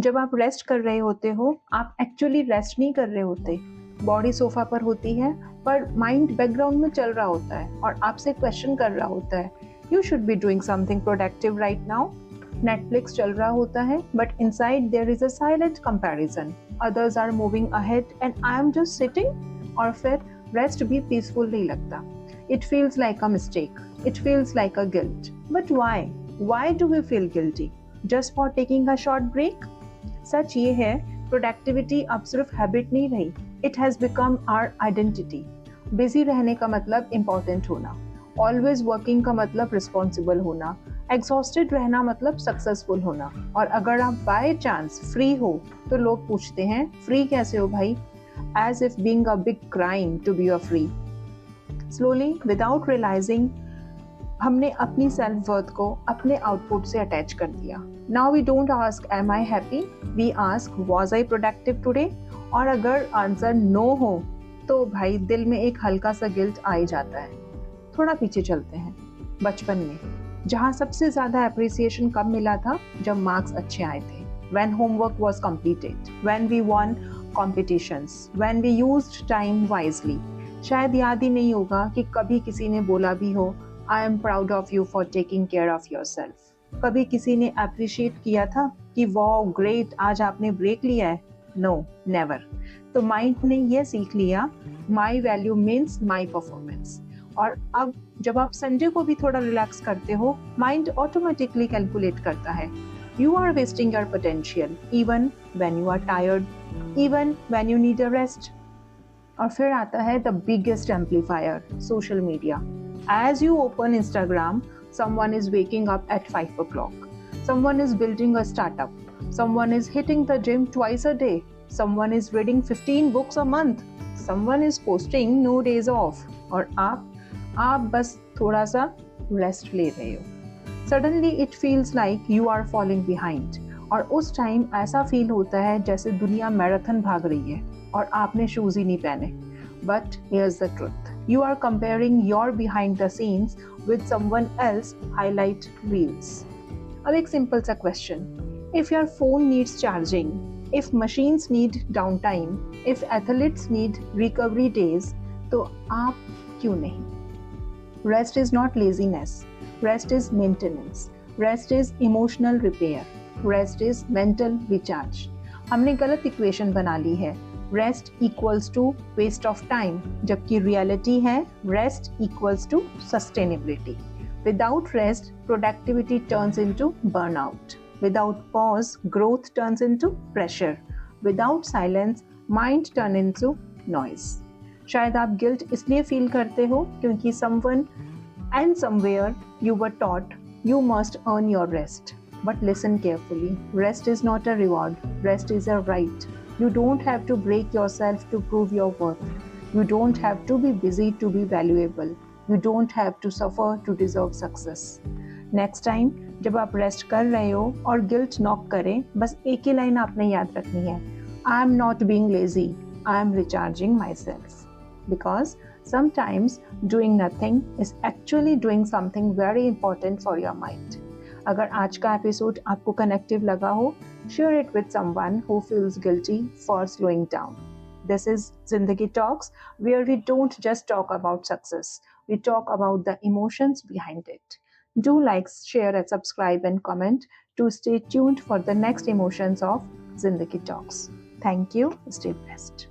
जब आप रेस्ट कर रहे होते हो, आप एक्चुअली रेस्ट नहीं कर रहे होते। बॉडी सोफा पर होती है, पर माइंड बैकग्राउंड में चल रहा होता है और आपसे क्वेश्चन कर रहा होता है, you should be doing something productive right now. Netflix चल रहा होता है, but inside there is a silent comparison. Others are moving ahead and I am just sitting. और फिर रेस्ट भी पीसफुल नहीं लगता। It feels like a mistake, it feels like a guilt. But why do we feel guilty just for taking a short break? सच ये है, productivity अब सिर्फ हैबिट नहीं रही, it has become our identity. Busy रहने का मतलब इम्पोर्टेंट होना, ऑलवेज वर्किंग का मतलब रिस्पॉन्सिबल होना, एग्जॉस्टेड रहना मतलब सक्सेसफुल होना। और अगर आप बाय चांस फ्री हो तो लोग पूछते हैं, फ्री कैसे हो भाई? As if being a big crime to be a free. Slowly without realising हमने अपनी सेल्फ वर्थ को अपने आउटपुट से अटैच कर दिया। Now we don't ask am I happy, we ask was I productive today. और अगर आंसर नो हो तो भाई दिल में एक हल्का सा गिल्ट आ ही जाता है। थोड़ा पीछे चलते हैं, बचपन में, जहाँ सबसे ज्यादा अप्रिसिएशन कब मिला था? जब मार्क्स अच्छे आए थे, when homework was completed, when we won competitions, when we used time wisely। शायद याद ही नहीं होगा कि कभी किसी ने बोला भी हो, I am proud of you for taking care of your self. कभी किसी ने अप्रिशिएट किया था कि वाओ ग्रेट, आज आपने ब्रेक लिया है? No, never. तो माइंड ने यह सीख लिया, my value means my performance. और अब जब आप संडे को भी थोड़ा रिलैक्स करते हो, माइंड ऑटोमेटिकली कैलकुलेट करता है, you are wasting your potential even when you are tired, even when you need a rest। और फिर आता है the biggest amplifier, social media। As you open Instagram, someone is waking up at 5 o'clock, someone is building a startup, someone is hitting the gym twice a day, someone is reading 15 books a month, someone is posting no days off। और आप बस थोड़ा सा rest ले रहे हो। Suddenly it feels like you are falling behind. और उस टाइम ऐसा फील होता है जैसे दुनिया मैराथन भाग रही है और आपने शूज ही नहीं पहने। But here's the truth, you are comparing your behind the scenes with someone else highlight reels. अब एक सिंपल सा question, if your phone needs charging, if machines need down time, if athletes need recovery days, तो आप क्यों नहीं? Rest is not laziness, rest is maintenance, rest is emotional repair, rest is mental recharge। हमने गलत equation बना ली है, rest equals to waste of time, जबकि रियलिटी है rest equals to sustainability. Without rest productivity turns into burnout, without pause growth turns into pressure, without silence mind turn into noise. शायद आप guilt इसलिए feel करते हो क्योंकि someone and somewhere you were taught you must earn your rest। But listen carefully, rest is not a reward, rest is a right। You don't have to break yourself to prove your worth, you don't have to be busy to be valuable, you don't have to suffer to deserve success। Next time जब आप rest कर रहे हो और guilt knock करे, बस एक ही line आपने याद रखनी है, I am not being lazy, I am recharging myself। Because sometimes doing nothing is actually doing something very important for your mind। अगर आज का एपिसोड आपको कनेक्टिव लगा हो, share it with someone who feels guilty for slowing down। This is Zindagi Talks, where we don't just talk about success, we talk about the emotions behind it। Do like, share and subscribe and comment to stay tuned for the next emotions of Zindagi Talks। Thank you, stay blessed।